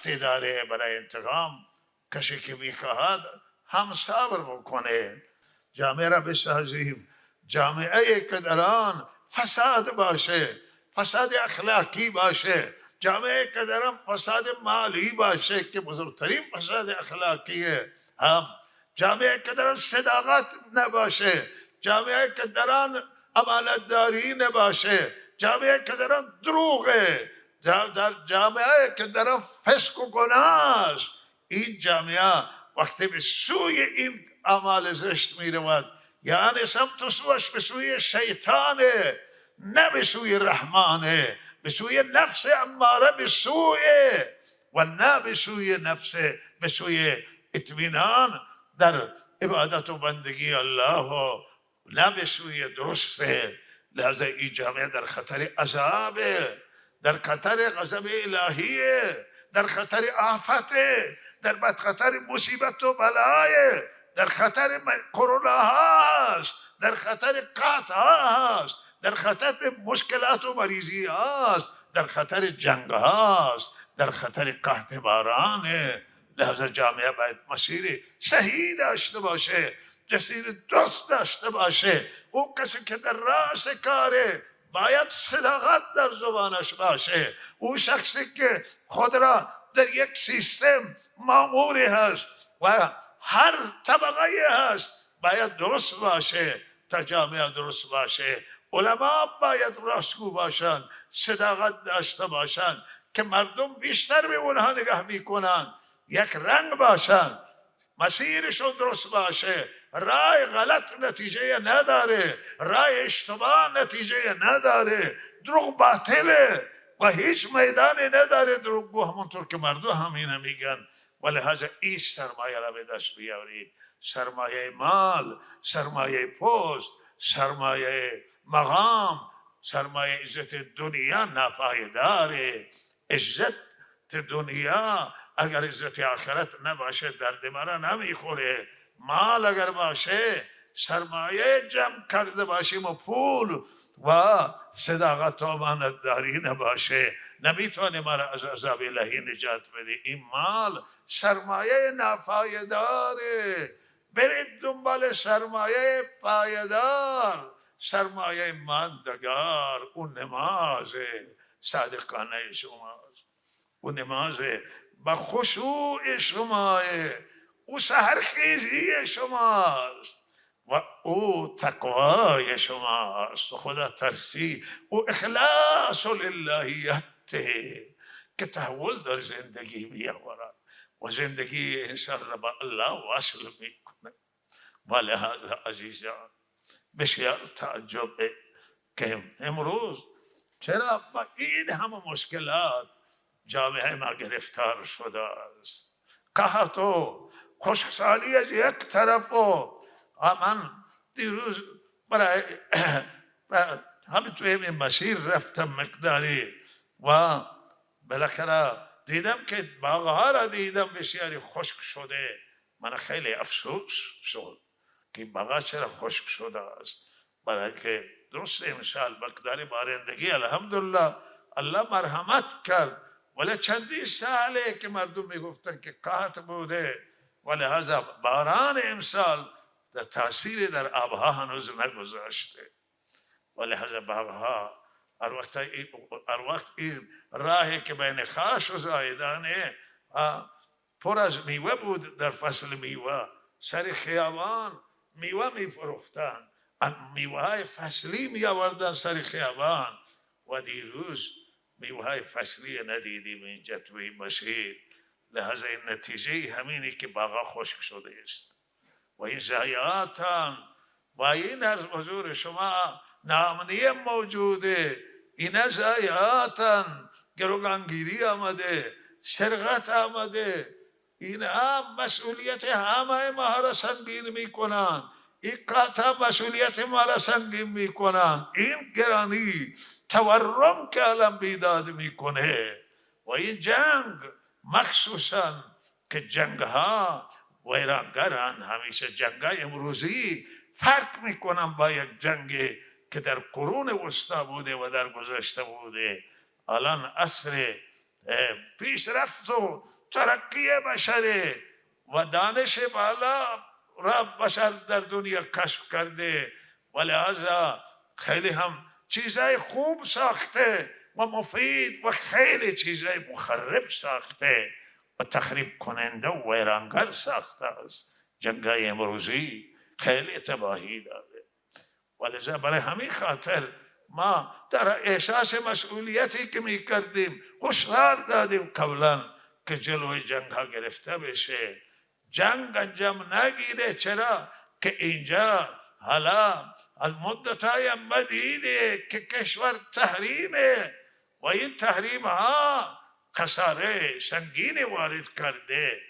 وقتی داره برای انتقام کسی که میخواهد هم صبر بکنه. جامعه را بسازیم جامعه که در آن فساد باشه، فساد اخلاقی باشه، جامعه که در آن فساد مالی باشه که بزرگترین فساد اخلاقیه، هم جامعه که در آن صداقت نباشه، جامعه که در آن امانتداری نباشه، جامعه که در آن دروغه، در جامعه که در آن فسق و گناه است، این جامعه وقتی به سوی این اعمال زشت می رود یعنی سمت و سوش به سوی شیطانه، نه به سوی رحمانه، به سوی نفس اماره به سوی، و نه به سوی نفس، به سوی اطمینان در عبادت و بندگی الله و نه به سوی درسته. لحظه این جامعه در خطر عذابه، در خطر غضب الهیه، در خطر آفته، در خطر مصیبت و بلای، در خطر کرونا هست، در خطر قحط هست، در خطر مشکلات و مریضی هست، در خطر جنگ هست، در خطر قحط بارانه. لحظه جامعه باید مسیر صحیح داشته باشه، مسیر درست داشته باشه. او کسی که در راس کاره باید صداقت در زبانش باشه. او شخصی که خود را در یک سیستم ماموری هست و هر طبقه هست باید درست باشه تا جامعه درست باشه. علما باید راستگو باشند، صداقت داشته باشند که مردم بیشتر به اونها نگاه میکنن، یک رنگ باشند، مسیرشون درست باشه، رای غلط نتیجه نداره، رای اشتباه نتیجه نداره، دروغ باطله و هیچ میدانی نداره دروغگو، همونطور که مردم همینه میگن. ولهذا این سرمایه را به دست بیارید، سرمایه مال، سرمایه پست، سرمایه مقام، سرمایه عزت دنیا ناپایداره. عزت دنیا اگر عزت آخرت نباشه درد مرا نمیخوره. مال اگر باشه، سرمایه جمع کرده باشیم و پول و صداقت و امانتداری نباشه، نمیتونه مرا از عذاب الهی نجات بده. این مال سرمایه ناپایداره، برید دنبال سرمایه پایدار، سرمایه ماندگار. اون نماز صادقانه شماست، او نماز با خشوع شماه، او سحرخیزی شماست و او تقوای شماست، خدا ترسی، او اخلاص للهیت که تحول در زندگی بیاورد و زندگی انسان را با الله وصل میکنه. ولهذا عزیزان بسیار تعجب که امروز چرا با این همه مشکلات جامعه ما گرفتار شده است. قحط و خشکسالی از یک طرف و من دیروز برای همین توی این مسیر رفتم مقداری و بالاخره دیدم که باغها را دیدم بسیاری خشک شده. من خیلی افسوس شد که باغها چرا خشک شده است، برای که درست امسال مقداری بارندگی الحمدلله الله مرحمت کرد، ولی چندی ساله که مردم میگفتن که قحط بوده، ولهذا باران امسال تاثیر در آبها هنوز نگذاشته. ولهذا باغها هر وقت این راهی که بین خاش و زایدانه پر از میوه بود، در فصل میوه سر خیابان میوه میفروختن، میوه های فصلی می آوردن سر خیابان و دیروز میوه های فصلی ندیدیم اینجا توی مسیر. لحظه این نتیجه همینی که باغا خشک شده است و این ضایعاتان و این از حضور شما ناامنی موجوده، این ضایعاتان، گروگانگیری آمده، سرقت آمده، این هم مسئولیت همه ما را سنگین می کنند. این قطع مسئولیت ما را سنگین می کنند. این گرانی تورم که علم بیداد می کنه و این جنگ مخصوصا که جنگ ها ویرانگران، همیشه جنگ های امروزی فرق می کنن با یک جنگ که در قرون وسطا بوده و در گذشته بوده. الان عصر پیشرفت و ترقی بشره و دانش بالا را بشر در دنیا کشف کرده و لحاظا خیلی هم چیزای خوب ساخته و مفید و خیلی چیزای مخرب ساخته و تخریب کننده و ویرانگر ساخته است. جنگای امروزی خیلی تباهی داده، ولذا برای همین خاطر ما در احساس مسئولیتی که می کردیم هشدار دادیم قبلا که جلوی جنگ ها گرفته بشه، جنگ انجام نگیره. چرا؟ که اینجا حالا از مدتهای مدیده که کشور تحریمه و این تحریم ها خساره سنگین وارد کرده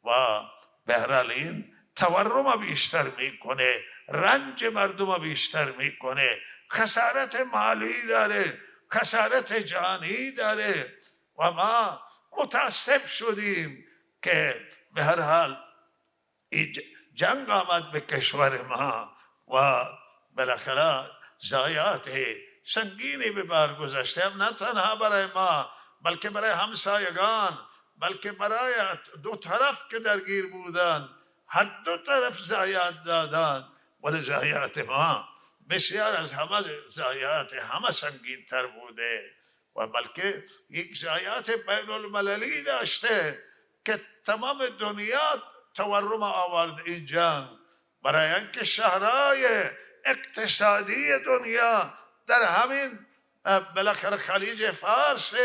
و بهرحال این تورم بیشتر میکنه، رنج مردم بیشتر میکنه، خسارت مالی داره، خسارت جانی داره و ما متاسف شدیم که به هر حال جنگ آمد به کشور ما و بالاخره ضایعات سنگینی به بار گذاشته، هم نه تنها برای ما بلکه برای همسایگان، بلکه برای دو طرف که درگیر بودند، هر دو طرف ضایعات دادند. ولی ضایعات ما بسیار از همه ضایعات همه سنگین تر بوده و بلکه یک ضایعات بین المللی داشته که تمام دنیا تورم آورد این جنگ، برای اینکه شهرهای اقتصادی دنیا در همین بالاخره خلیج فارس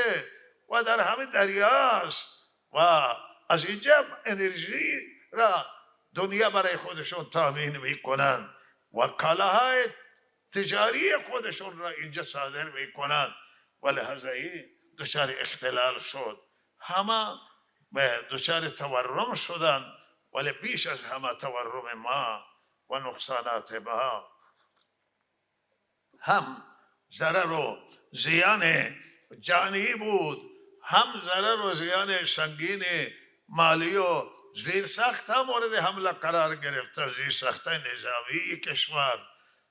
و در همین دریاست و از اینجا انرژی را دنیا برای خودشون تامین میکنند و کالاهای تجاری خودشون را اینجا صادر میکنند و لحاظا این دچار اختلال شد، همه دچار تورم شدند. ولی بیش از همه تورم ما و نقصانات ما هم ضرر و زیان جانی بود، هم ضرر و زیان سنگین مالی و زیرساخت ها مورد حمله قرار گرفته، زیرساخت نظامی کشور،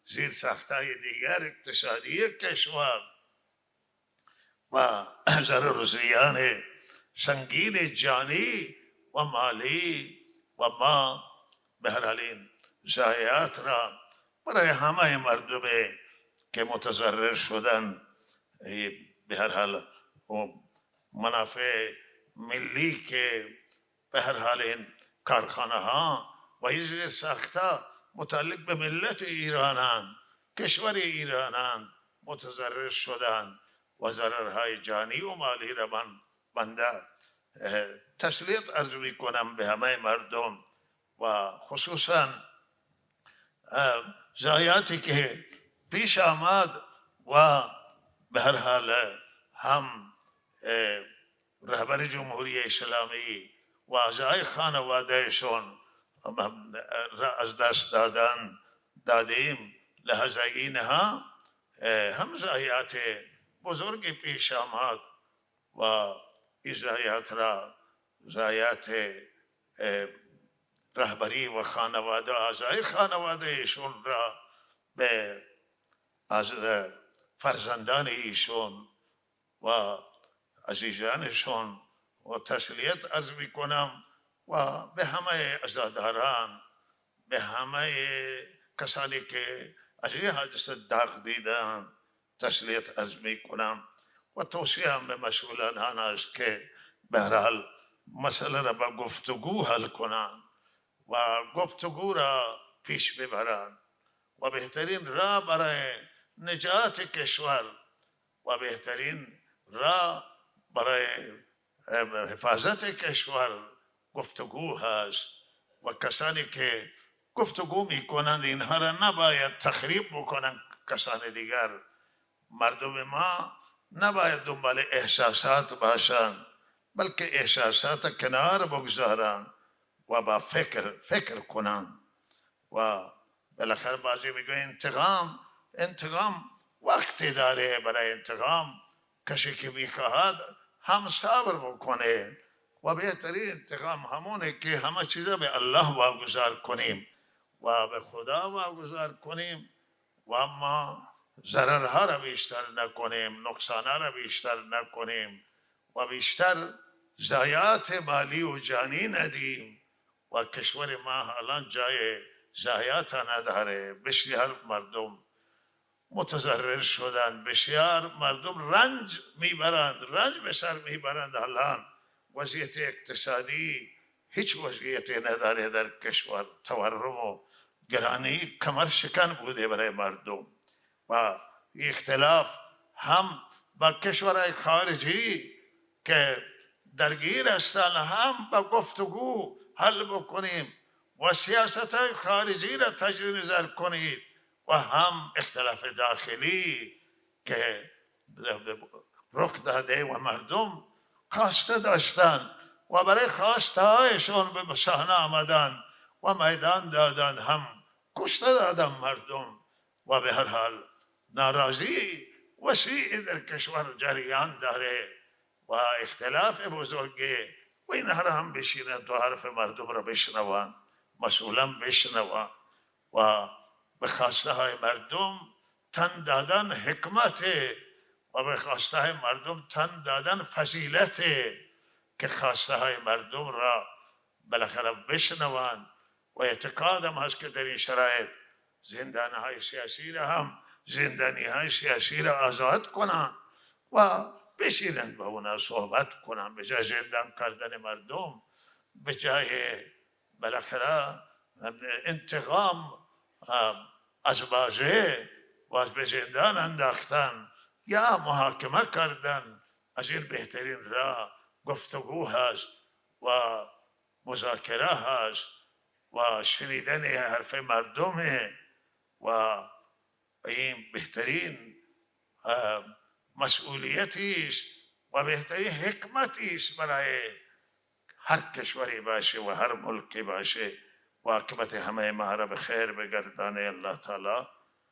زیرساخت دیگر اقتصادی کشور و ضرر و زیان سنگین جانی و مالی و ما به هر حال این ضایعات را برای همه مردم که متضرر شدن به هر حال منافع ملی که به هر حال این کارخانه ها و این زیر ساخته متعلق به ملت ایرانند، کشور ایرانند متضرر شدند و ضررهای جانی و مالی را من بنده تسلیت عرض می کنم به همه مردم و خصوصا ضایعاتی که پیش آمد و به هر حال هم رهبر جمهوری اسلامی و اعضای خانوادهشون را از دست دادیم، لحاظا اینها هم ضایعات بزرگی پیش آمد و این ضایعات را ضایعات رهبری و خانواده اعضای خانوادهشون را به از فرزندان ایشون و عزیزانشون و تسلیت عرض می کنم و به همه عزاداران، به همه کسانی که از این حادثه داغ دیدن تسلیت عرض می کنم و توصیه هم به مسئولان آن است که به هر حال مسئله را با گفتگو حل کنند و گفتگو را پیش ببرند و بهترین راه برای نجات کشور و بهترین راه برای حفاظت کشور گفتگو هست و کسانی که گفتگو می کنند اینها را نباید تخریب بکنند. کسان دیگر، مردم ما نباید دنبال احساسات باشند بلکه احساسات کنار بگذارند و با فکر کنند و بالاخره بعضی میگه انتقام وقتی داره، برای انتقام کسی که میخواهد هم صبر بکنه و بهترین انتقام همونه که همه چیزا به الله واگذار کنیم و به خدا واگذار کنیم و ما ضررها را بیشتر نکنیم، نقصانها را بیشتر نکنیم و بیشتر ضایعات مالی و جانی ندیم و کشور ما الان جای ضایعات نداره. بسیار مردم متضرر شدند، بسیار مردم رنج میبرند، رنج به سر میبرند. الان وضعیت اقتصادی هیچ وضعیتی نداره در کشور. تورم و گرانی کمر شکن بوده برای مردم و اختلاف هم با کشورهای خارجی که درگیر هستند هم با گفتگو حل بکنیم و سیاست های خارجی را تجدید نظر کنید و هم اختلاف داخلی که رخ داده و مردم خواسته داشتند و برای خواسته هایشون به صحنه آمدند و میدان دادند، هم کشته دادند مردم و به هر حال ناراضی وسیع در کشور جریان داره و اختلاف بزرگی و اینها را هم بشینند و حرف مردم را بشنوند، مسئولا بشنوند و به خواسته های مردم تن دادن حکمت و به خواسته های مردم تن دادن فضیلت که خواسته های مردم را بالاخره بشنوند و اعتقادم هست که در این شرایط زندانی های سیاسی را هم زندانی های سیاسی را آزاد کنند و بشینند با اونا صحبت کنند، به جای زندان کردن مردم، به جای بالاخره انتقام از بازه و از به زندان انداختن یا محاکمه کردن. از این بهترین راه گفتگو هست و مذاکره هست و شنیدن حرف مردمه و این بهترین مسئولیتی است و بهترین حکمتی است برای هر کشوری باشه و هر ملکی باشه و عاقبت همه ما را به خیر بگردانه الله تعالی.